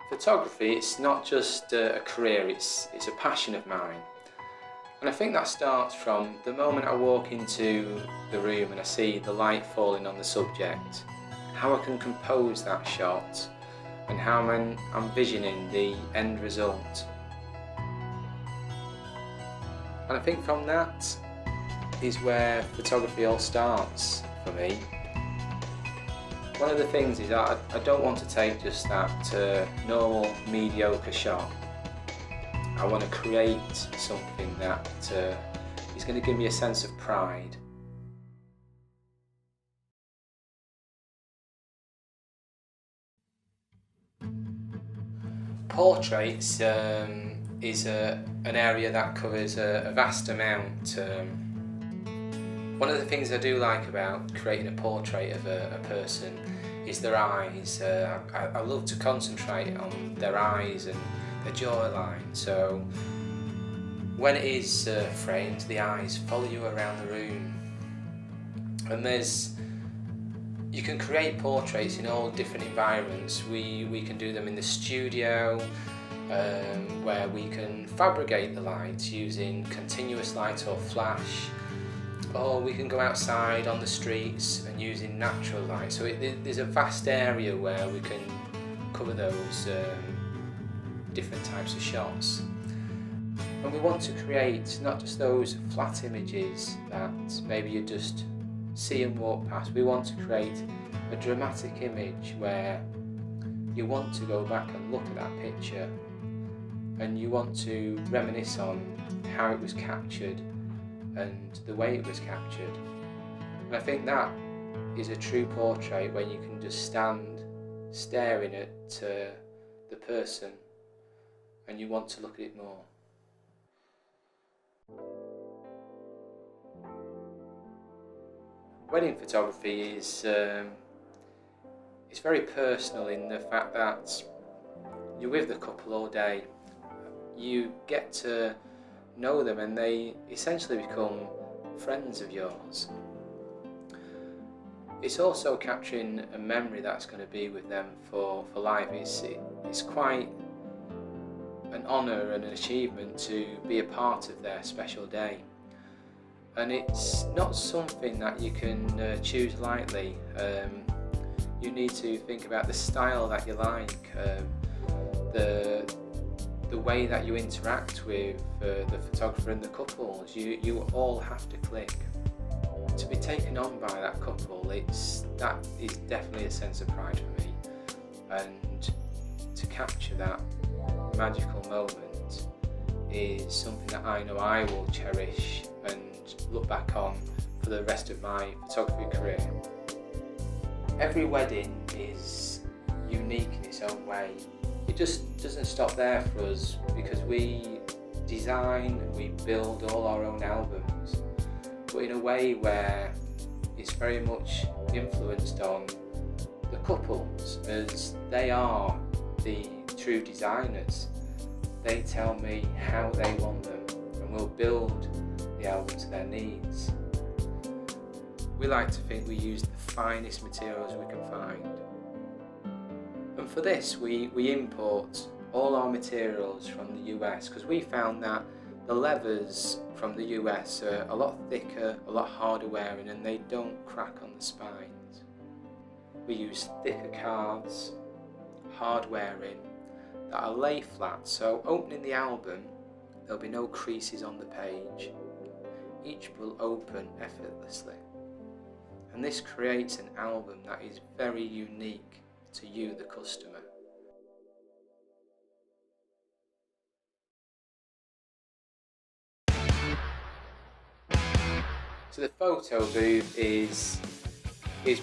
Photography, it's not just a career, it's a passion of mine. And I think that starts from the moment I walk into the room and I see the light falling on the subject, how I can compose that shot and how I'm envisioning the end result. And I think from that is where photography all starts for me. One of the things is that I don't want to take just that normal, mediocre shot. I want to create something that is going to give me a sense of pride. Portraits is an area that covers a vast amount. One of the things I do like about creating a portrait of a person is their eyes. I love to concentrate on their eyes and their jawline. So when it is framed, the eyes follow you around the room. And you can create portraits in all different environments. We can do them in the studio, where we can fabricate the light using continuous light or flash, or we can go outside on the streets and using natural light. So there's a vast area where we can cover those different types of shots. And we want to create not just those flat images that maybe you just see and walk past. We want to create a dramatic image where you want to go back and look at that picture and you want to reminisce on how it was captured and the way it was captured. And I think that is a true portrait when you can just stand staring at the person and you want to look at it more. Wedding photography is it's very personal in the fact that you're with the couple all day. You get to know them and they essentially become friends of yours. It's also capturing a memory that's going to be with them for life. It's quite an honour and an achievement to be a part of their special day. And it's not something that you can choose lightly. You need to think about the style that you like, the way that you interact with the photographer and the couples. You all have to click. To be taken on by that couple, that is definitely a sense of pride for me. And to capture that magical moment is something that I know I will cherish and look back on for the rest of my photography career. Every wedding is unique in its own way. It just doesn't stop there for us because we design, we build all our own albums, but in a way where it's very much influenced on the couples, as they are the true designers. They tell me how they want them and we'll build the album to their needs. We like to think we use the finest materials we can find. And for this we import all our materials from the US because we found that the leathers from the US are a lot thicker, a lot harder wearing, and they don't crack on the spines. We use thicker cards, hard wearing, that are lay flat, so opening the album there'll be no creases on the page. Each will open effortlessly. And this creates an album that is very unique to you, the customer. So the photo booth is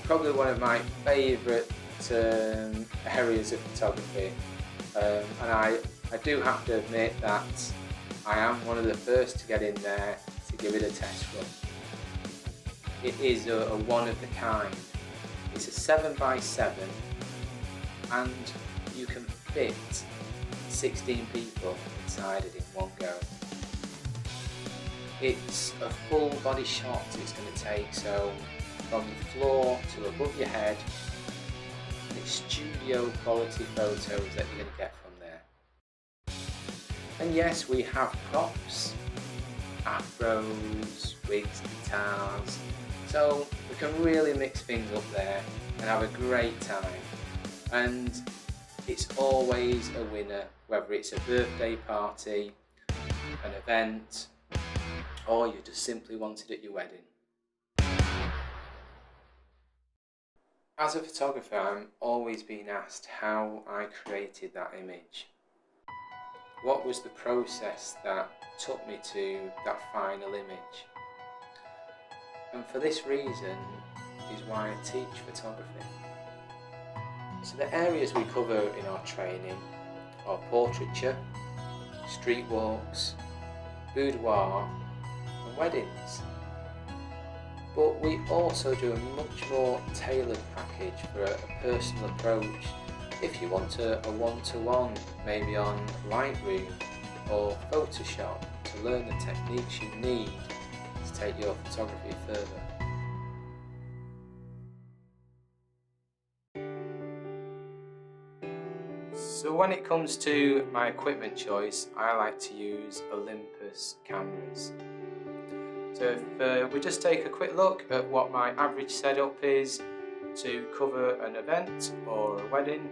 probably one of my favourite areas of photography, and I do have to admit that I am one of the first to get in there to give it a test run. It is a one of a kind. It's a 7x7 and you can fit 16 people inside it in one go. It's a full body shot it's going to take, so from the floor to above your head. It studio quality photos that you're going to get from there. And yes, we have props, afros, wigs, guitars, so we can really mix things up there and have a great time. And it's always a winner, whether it's a birthday party, an event, or you just simply want it at your wedding. As a photographer, I'm always being asked how I created that image. What was the process that took me to that final image? And for this reason is why I teach photography. So the areas we cover in our training are portraiture, street walks, boudoir and weddings. But we also do a much more tailored package for a personal approach if you want a one-to-one, maybe on Lightroom or Photoshop, to learn the techniques you need to take your photography further. So when it comes to my equipment choice, I like to use Olympus cameras. So if we just take a quick look at what my average setup is to cover an event or a wedding.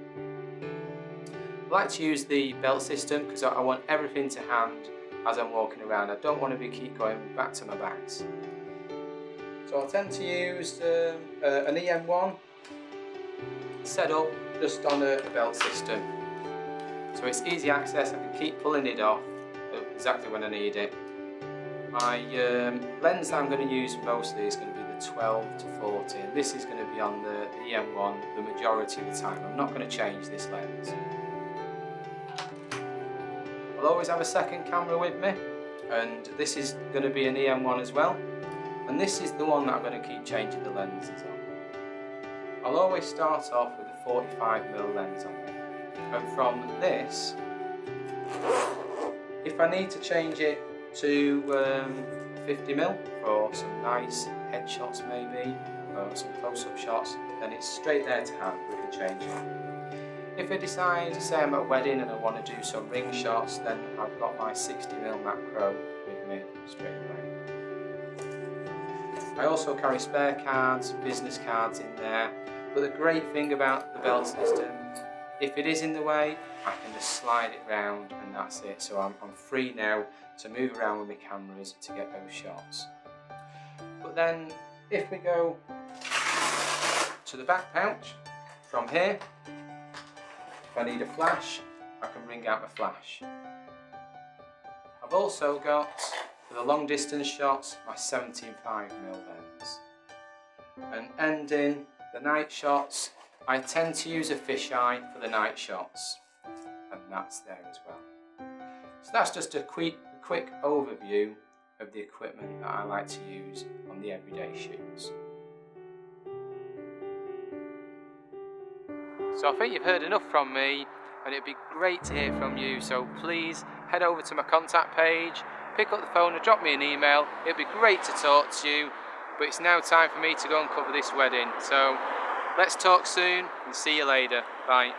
I like to use the belt system because I want everything to hand as I'm walking around. I don't want to keep going back to my bags. So I tend to use an EM1 set up just on a belt system. So it's easy access, I can keep pulling it off exactly when I need it. My lens that I'm going to use mostly is going to be the 12 to 40, and this is going to be on the EM1 the majority of the time. I'm not going to change this lens. I'll always have a second camera with me, and this is going to be an EM1 as well, and this is the one that I'm going to keep changing the lenses on. I'll always start off with a 45mm lens on me, and from this, if I need to change it to 50mm for some nice headshots maybe, or some close-up shots, then it's straight there to hand, we can change it. If I decide, say I'm at a wedding and I want to do some ring shots, then I've got my 60mm macro with me straight away. I also carry spare cards, business cards in there, but the great thing about the belt system, if it is in the way, I can just slide it round and that's it. So I'm free now to move around with my cameras to get those shots. But then if we go to the back pouch, from here, if I need a flash, I can bring out my flash. I've also got, for the long distance shots, my 17.5mm lens. And ending the night shots, I tend to use a fisheye for the night shots, and that's there as well. So that's just a quick overview of the equipment that I like to use on the everyday shoots. So I think you've heard enough from me, and it'd be great to hear from you, so please head over to my contact page, pick up the phone and drop me an email. It'd be great to talk to you, but it's now time for me to go and cover this wedding. So let's talk soon and see you later. Bye.